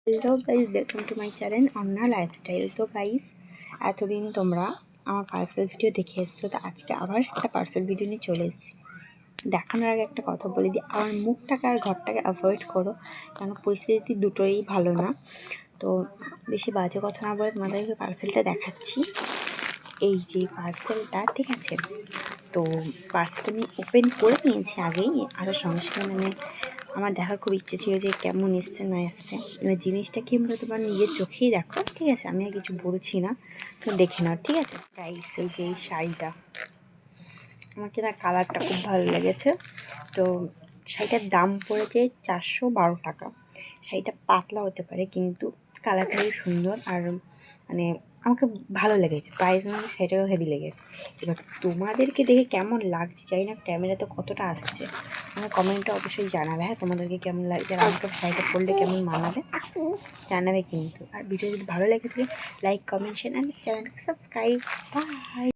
Hello guys, welcome to my channel Anna lifestyle. তো guys, এতদিন তোমরা আমার পার্সেল ভিডিও দেখে এসছো, তো আজকে আবার একটা পার্সেল ভিডিও নিয়ে চলে এসেছি। দেখানোর আগে একটা কথা বলে দিই, আমার মুখটাকে আর ঘরটাকে অ্যাভয়েড করো, কারণ পরিস্থিতি দুটোই ভালো না। তো বেশি বাজে কথা না বলে তোমাদেরকে পার্সেলটা দেখাচ্ছি। এই যে পার্সেলটা, ঠিক আছে? তো পার্সেলটা আমি ওপেন করে নিয়েছি আগেই, আসার সঙ্গে সঙ্গে আমার দেখার খুব ইচ্ছে ছিল যে কেমন এসছে না এসছে। এবার জিনিসটা কি আমরা তোমার নিজের চোখেই দেখো, ঠিক আছে? আমি আর কিছু বলছি না, তো দেখে নাও, ঠিক আছে? গাইস, এই যে এই শাড়িটা, আমার কি না কালারটা খুব ভালো লেগেছে। তো শাড়িটার দাম পড়েছে 412 টাকা। শাড়িটা পাতলা হতে পারে, কিন্তু কালারটা খুব সুন্দর, আর মানে আমাকে ভালো লেগেছে। প্রাইস মানে সেটাও হেভি লেগেছে। এবার তোমাদেরকে দেখে কেমন লাগছে জানি না, ক্যামেরাতে কতটা আসছে আমার কমেন্টটা অবশ্যই জানাবে। হ্যাঁ, তোমাদেরকে কেমন লাগছে, আর আমাকে শাড়িটা পরলে কেমন মানাবে জানাবে কিন্তু। আর ভিডিও যদি ভালো লেগে থাকে, লাইক, কমেন্ট, শেয়ার অ্যান্ড চ্যানেলকে সাবস্ক্রাইব। বাই।